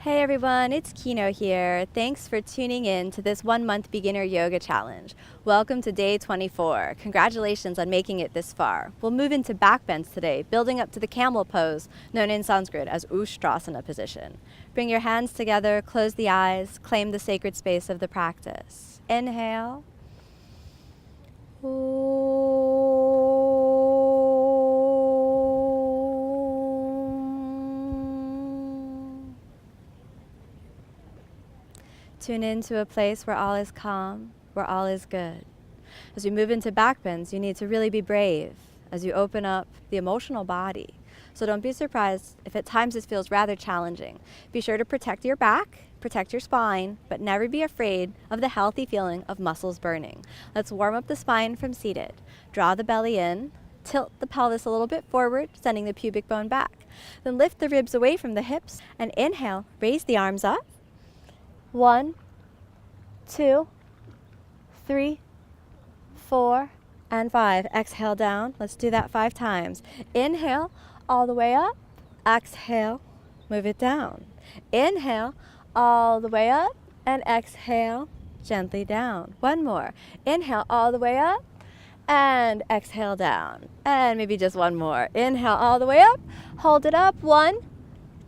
Hey everyone, it's Kino here. Thanks for tuning in to this 1-month beginner yoga challenge. Welcome to day 24. Congratulations on making it this far. We'll move into backbends today, building up to the camel pose, known in Sanskrit as Ustrasana position. Bring your hands together, close the eyes, claim the sacred space of the practice. Inhale. Tune into a place where all is calm, where all is good. As we move into backbends, you need to really be brave as you open up the emotional body. So don't be surprised if at times this feels rather challenging. Be sure to protect your back, protect your spine, but never be afraid of the healthy feeling of muscles burning. Let's warm up the spine from seated. Draw the belly in, tilt the pelvis a little bit forward, sending the pubic bone back. Then lift the ribs away from the hips and inhale, raise the arms up. 1, 2, 3, 4, and 5. Exhale down. Let's do that 5 times. Inhale all the way up. Exhale, move it down. Inhale all the way up and exhale gently down. One more. Inhale all the way up and exhale down. And maybe just one more. Inhale all the way up. Hold it up. 1,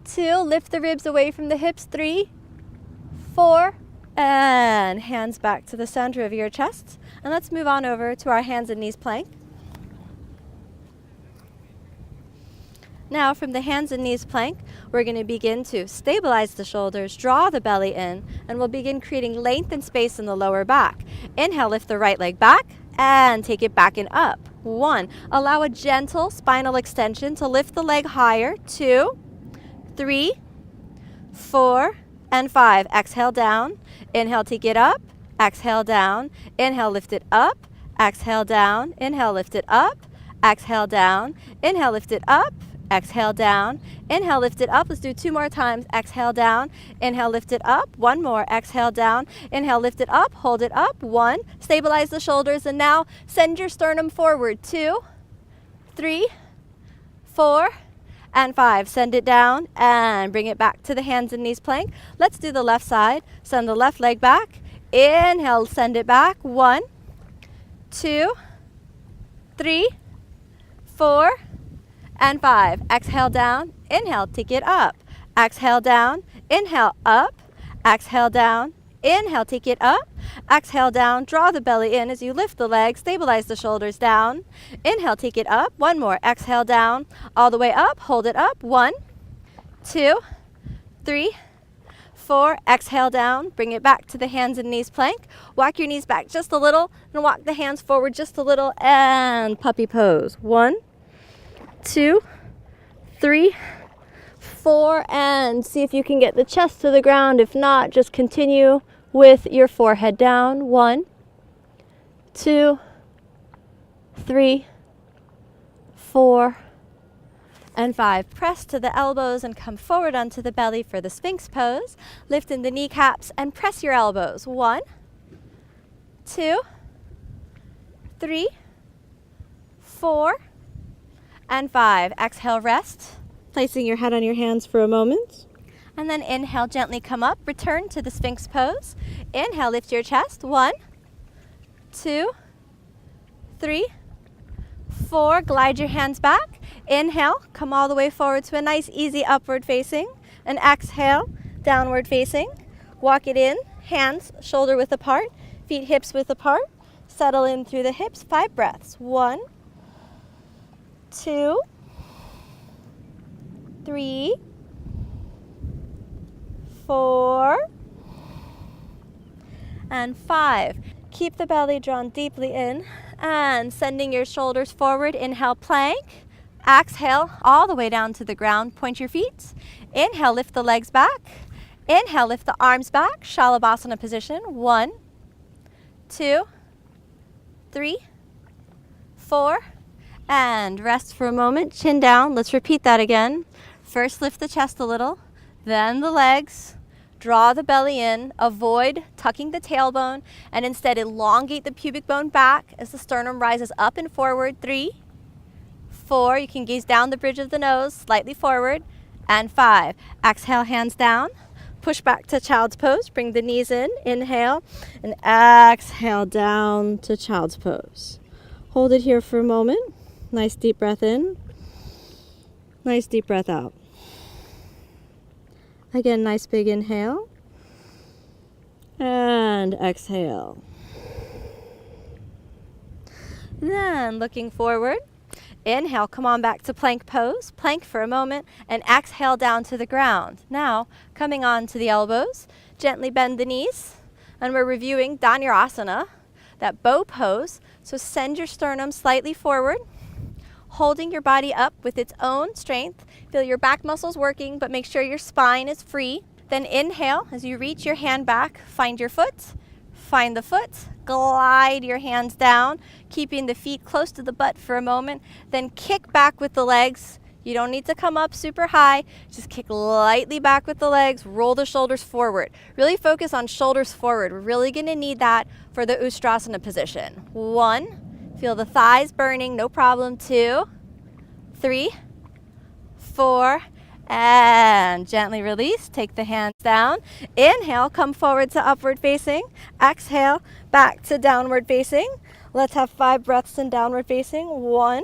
2. Lift the ribs away from the hips. 3, 4, and hands back to the center of your chest. And let's move on over to our hands and knees plank. Now from the hands and knees plank, we're going to begin to stabilize the shoulders, draw the belly in, and we'll begin creating length and space in the lower back. Inhale, lift the right leg back and take it back and up. 1, allow a gentle spinal extension to lift the leg higher. 2, 3, 4, and 5. Exhale down. Inhale, take it up. Exhale down. Inhale, lift it up. Exhale down. Inhale, lift it up. Exhale down. Inhale, lift it up. Exhale down. Inhale, lift it up. Let's do 2 more times. Exhale down. Inhale, lift it up. 1 more. Exhale down. Inhale, lift it up. Hold it up. 1. Stabilize the shoulders. And now send your sternum forward. 2, 3, 4, and 5. Send it down and bring it back to the hands and knees plank. Let's do the left side. Send the left leg back. Inhale, send it back. 1, 2, 3, 4, and 5. Exhale down. Inhale, take it up. Exhale down. Inhale, up. Exhale down. Inhale, take it up. Exhale down, draw the belly in as you lift the legs, stabilize the shoulders down. Inhale, take it up. 1 more. Exhale down, all the way up. Hold it up. 1, 2, 3, 4. Exhale down. Bring it back to the hands and knees plank. Walk your knees back just a little and walk the hands forward just a little and puppy pose. 1, 2, 3, 4, and see if you can get the chest to the ground. If not, just continue with your forehead down. 1, 2, 3, 4, and 5. Press to the elbows and come forward onto the belly for the Sphinx pose. Lift in the kneecaps and press your elbows. 1, 2, 3, 4, and 5. Exhale, rest, placing your head on your hands for a moment. And then inhale, gently come up, return to the Sphinx pose. Inhale, lift your chest. 1, 2, 3, 4. Glide your hands back. Inhale, come all the way forward to a nice, easy upward facing. And exhale, downward facing. Walk it in, hands shoulder width apart, feet hips width apart. Settle in through the hips. 5 breaths. 1, 2, 3, 4, and 5. Keep the belly drawn deeply in and sending your shoulders forward. Inhale, plank. Exhale, all the way down to the ground. Point your feet. Inhale, lift the legs back. Inhale, lift the arms back. Shalabhasana position. 1, 2, 3, 4, and rest for a moment. Chin down. Let's repeat that again. First, lift the chest a little, then the legs. Draw the belly in, avoid tucking the tailbone, and instead elongate the pubic bone back as the sternum rises up and forward. 3, 4, you can gaze down the bridge of the nose, slightly forward, and 5. Exhale, hands down. Push back to child's pose. Bring the knees in. Inhale and exhale down to child's pose. Hold it here for a moment. Nice deep breath in. Nice deep breath out. Again, nice big inhale. And exhale. Then looking forward. Inhale, come on back to plank pose. Plank for a moment and exhale down to the ground. Now, coming on to the elbows, gently bend the knees. And we're reviewing Dhanurasana, that bow pose. So send your sternum slightly forward, holding your body up with its own strength. Feel your back muscles working, but make sure your spine is free. Then inhale, as you reach your hand back, find your foot, find the foot, glide your hands down, keeping the feet close to the butt for a moment, then kick back with the legs. You don't need to come up super high, just kick lightly back with the legs, roll the shoulders forward. Really focus on shoulders forward. We're really gonna need that for the Ustrasana position. 1, feel the thighs burning, no problem. 2, 3, 4, and gently release. Take the hands down. Inhale, come forward to upward facing. Exhale, back to downward facing. Let's have 5 breaths in downward facing. 1,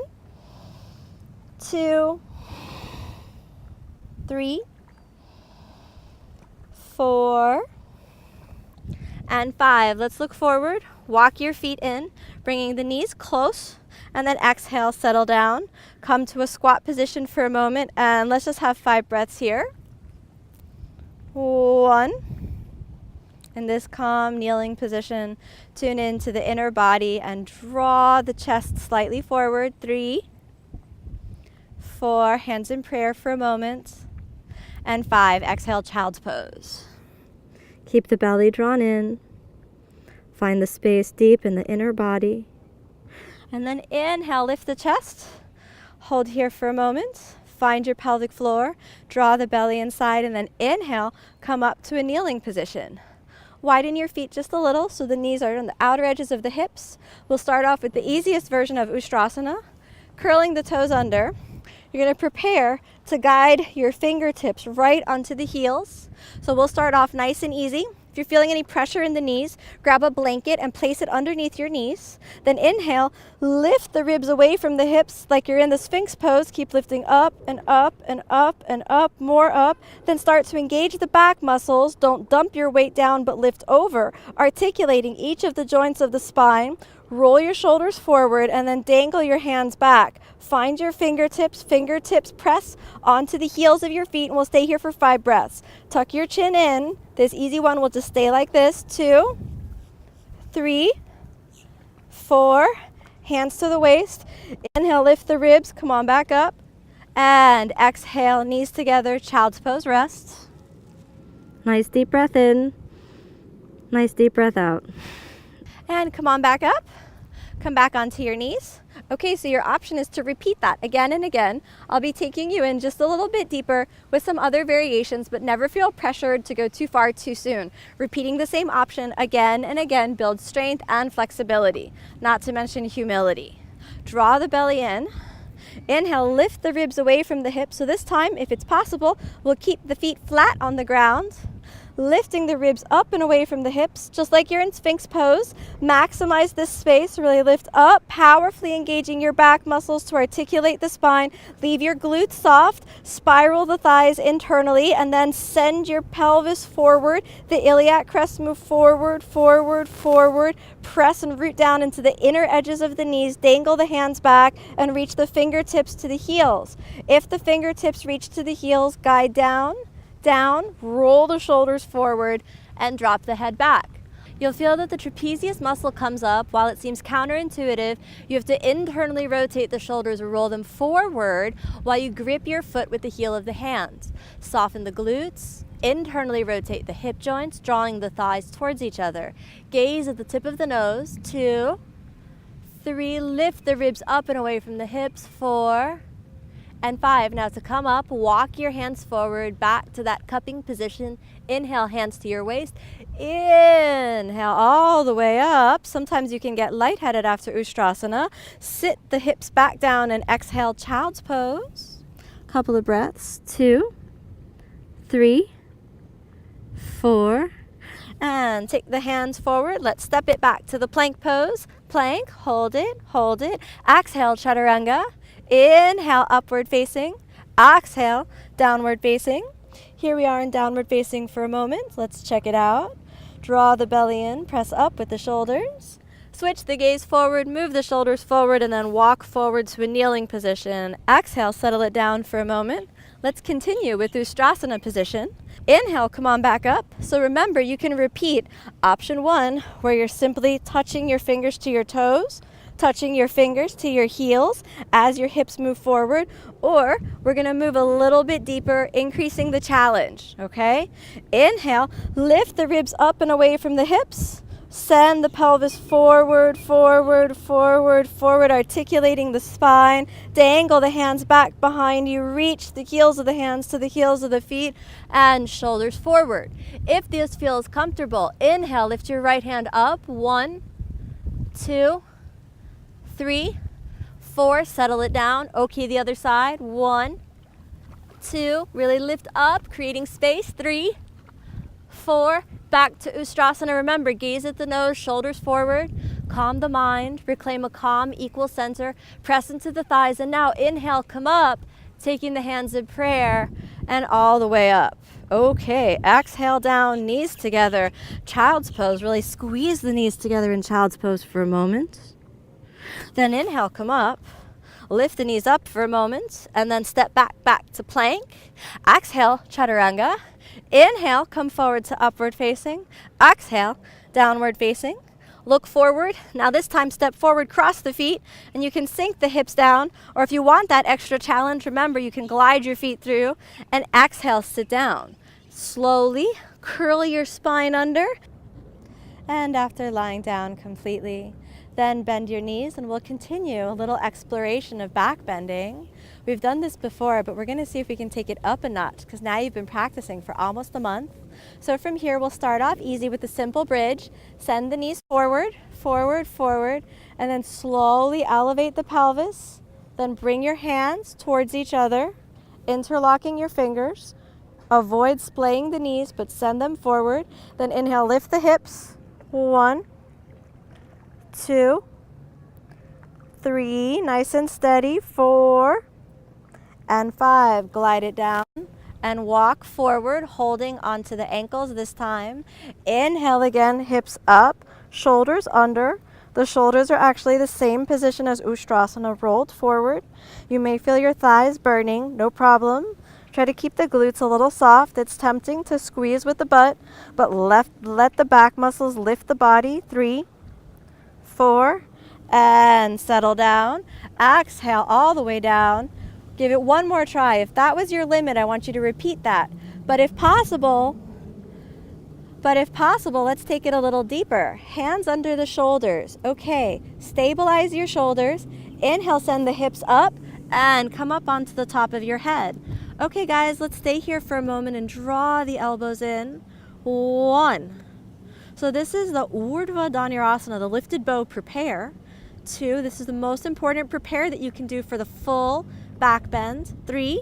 2, 3, 4, and 5. Let's look forward. Walk your feet in, bringing the knees close. And then exhale, settle down. Come to a squat position for a moment, and let's just have 5 breaths here. 1. In this calm, kneeling position, tune into the inner body and draw the chest slightly forward. 3, 4, hands in prayer for a moment. And 5, exhale, child's pose. Keep the belly drawn in. Find the space deep in the inner body. And then inhale, lift the chest. Hold here for a moment. Find your pelvic floor. Draw the belly inside, and then inhale, come up to a kneeling position. Widen your feet just a little so the knees are on the outer edges of the hips. We'll start off with the easiest version of Ustrasana, curling the toes under. You're going to prepare to guide your fingertips right onto the heels. So we'll start off nice and easy. If you're feeling any pressure in the knees, grab a blanket and place it underneath your knees. Then inhale, lift the ribs away from the hips like you're in the Sphinx pose. Keep lifting up and up and up and up, more up. Then start to engage the back muscles. Don't dump your weight down, but lift over, articulating each of the joints of the spine. Roll your shoulders forward and then dangle your hands back. Find your fingertips press onto the heels of your feet, and we'll stay here for 5 breaths. Tuck your chin in. This easy one will just stay like this. 2, 3, 4, hands to the waist. Inhale, lift the ribs, come on back up. And exhale, knees together, child's pose, rest. Nice deep breath in, nice deep breath out. And come on back up. Come back onto your knees. Okay, so your option is to repeat that again and again. I'll be taking you in just a little bit deeper with some other variations, but never feel pressured to go too far too soon. Repeating the same option again and again builds strength and flexibility, not to mention humility. Draw the belly in. Inhale, lift the ribs away from the hips. So this time, if it's possible, we'll keep the feet flat on the ground. Lifting the ribs up and away from the hips, just like you're in Sphinx pose. Maximize this space, really lift up, powerfully engaging your back muscles to articulate the spine. Leave your glutes soft, spiral the thighs internally, and then send your pelvis forward. The iliac crest move forward, forward, forward. Press and root down into the inner edges of the knees, dangle the hands back, and reach the fingertips to the heels. If the fingertips reach to the heels, guide down, roll the shoulders forward, and drop the head back. You'll feel that the trapezius muscle comes up. While it seems counterintuitive, you have to internally rotate the shoulders or roll them forward while you grip your foot with the heel of the hand. Soften the glutes, internally rotate the hip joints, drawing the thighs towards each other. Gaze at the tip of the nose. 2, 3, lift the ribs up and away from the hips. 4, and 5. Now to come up, walk your hands forward back to that cupping position. Inhale, hands to your waist. Inhale all the way up. Sometimes you can get lightheaded after Ustrasana. Sit the hips back down and exhale, child's pose. Couple of breaths. 2, 3, 4. And take the hands forward. Let's step it back to the plank pose. Plank, hold it, hold it. Exhale, chaturanga. Inhale, upward facing. Exhale, downward facing. Here we are in downward facing for a moment. Let's check it out. Draw the belly in, press up with the shoulders. Switch the gaze forward, move the shoulders forward, and then walk forward to a kneeling position. Exhale, settle it down for a moment. Let's continue with Ustrasana position. Inhale, come on back up. So remember, you can repeat option 1, where you're simply touching your fingers to your toes, touching your fingers to your heels as your hips move forward, or we're going to move a little bit deeper, increasing the challenge, okay? Inhale, lift the ribs up and away from the hips. Send the pelvis forward, forward, forward, forward, articulating the spine. Dangle the hands back behind you. Reach the heels of the hands to the heels of the feet and shoulders forward. If this feels comfortable, inhale, lift your right hand up. 1, 2, 3, 4. Settle it down. Okay, the other side. 1, 2. Really lift up, creating space. 3, 4. Back to Ustrasana. Remember, gaze at the nose, shoulders forward. Calm the mind. Reclaim a calm, equal center. Press into the thighs. And now inhale, come up, taking the hands in prayer and all the way up. Okay, exhale down, knees together. Child's pose. Really squeeze the knees together in child's pose for a moment. Then inhale, come up. Lift the knees up for a moment. And then step back to plank. Exhale, chaturanga. Inhale, come forward to upward facing. Exhale, downward facing. Look forward. Now this time step forward, cross the feet, and you can sink the hips down. Or if you want that extra challenge, remember you can glide your feet through and exhale, sit down. Slowly curl your spine under. And after lying down completely, then bend your knees and we'll continue a little exploration of back bending. We've done this before, but we're going to see if we can take it up a notch because now you've been practicing for almost a month. So from here, we'll start off easy with a simple bridge. Send the knees forward, forward, forward, and then slowly elevate the pelvis. Then bring your hands towards each other, interlocking your fingers. Avoid splaying the knees, but send them forward. Then inhale, lift the hips. 1, 2, 3, nice and steady. 4, and 5. Glide it down and walk forward, holding onto the ankles this time. Inhale again, hips up, shoulders under. The shoulders are actually the same position as Ustrasana, rolled forward. You may feel your thighs burning, no problem. Try to keep the glutes a little soft. It's tempting to squeeze with the butt, but let the back muscles lift the body. 3, 4, and settle down. Exhale all the way down. Give it one more try. If that was your limit, I want you to repeat that. But if possible, let's take it a little deeper. Hands under the shoulders. Okay, stabilize your shoulders. Inhale, send the hips up and come up onto the top of your head. Okay, guys, let's stay here for a moment and draw the elbows in. 1. So this is the Urdhva Dhanurasana, the lifted bow prepare. 2, this is the most important prepare that you can do for the full back bend. 3,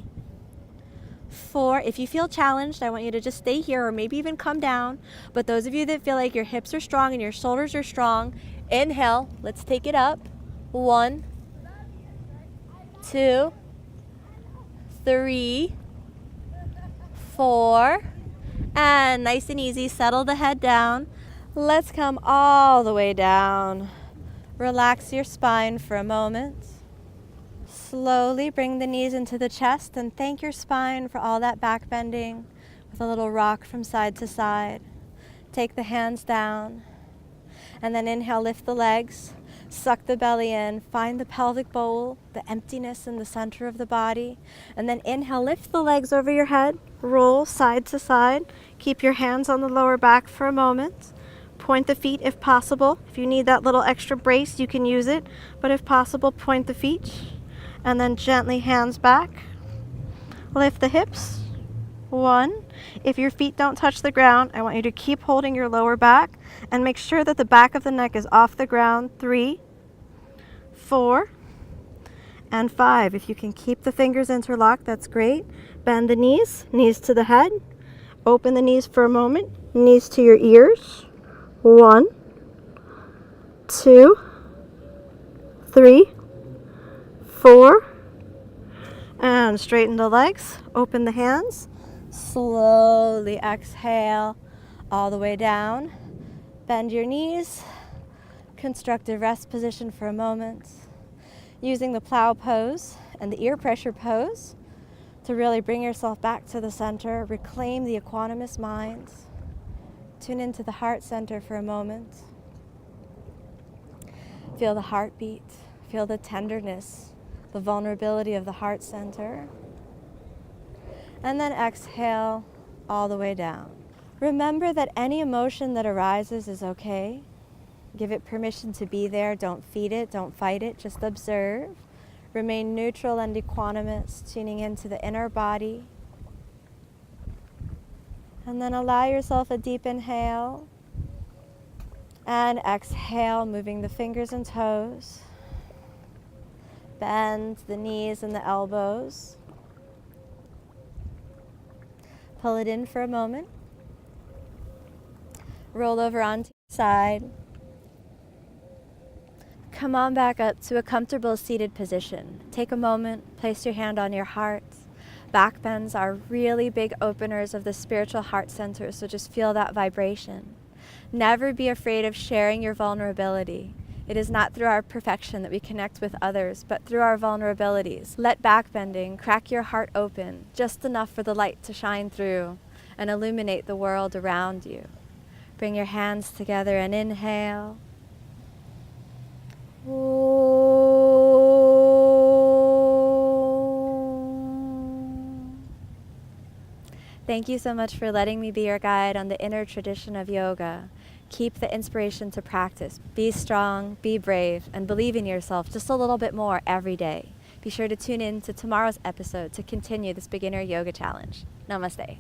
4, if you feel challenged, I want you to just stay here or maybe even come down. But those of you that feel like your hips are strong and your shoulders are strong, inhale, let's take it up. 1, 2, 3, 4, and nice and easy, settle the head down. Let's come all the way down. Relax your spine for a moment. Slowly bring the knees into the chest and thank your spine for all that back bending with a little rock from side to side. Take the hands down and then inhale, lift the legs, suck the belly in, find the pelvic bowl, the emptiness in the center of the body, and then inhale, lift the legs over your head, roll side to side, keep your hands on the lower back for a moment. Point the feet if possible. If you need that little extra brace, you can use it, but if possible, point the feet. And then gently hands back. Lift the hips. 1. If your feet don't touch the ground, I want you to keep holding your lower back and make sure that the back of the neck is off the ground. 3, 4, and 5. If you can keep the fingers interlocked, that's great. Bend the knees, knees to the head. Open the knees for a moment. Knees to your ears. 1, 2, 3, 4. And straighten the legs. Open the hands. Slowly exhale all the way down. Bend your knees. Constructive rest position for a moment. Using the plow pose and the ear pressure pose to really bring yourself back to the center. Reclaim the equanimous mind. Tune into the heart center for a moment. Feel the heartbeat. Feel the tenderness, the vulnerability of the heart center. And then exhale all the way down. Remember that any emotion that arises is okay. Give it permission to be there. Don't feed it. Don't fight it. Just observe. Remain neutral and equanimous, tuning into the inner body. And then allow yourself a deep inhale. And exhale, moving the fingers and toes. Bend the knees and the elbows. Pull it in for a moment. Roll over onto your side. Come on back up to a comfortable seated position. Take a moment, place your hand on your heart. Backbends are really big openers of the spiritual heart center, so just feel that vibration. Never be afraid of sharing your vulnerability. It is not through our perfection that we connect with others, but through our vulnerabilities. Let backbending crack your heart open, just enough for the light to shine through and illuminate the world around you. Bring your hands together and inhale. Thank you so much for letting me be your guide on the inner tradition of yoga. Keep the inspiration to practice. Be strong, be brave, and believe in yourself just a little bit more every day. Be sure to tune in to tomorrow's episode to continue this beginner yoga challenge. Namaste.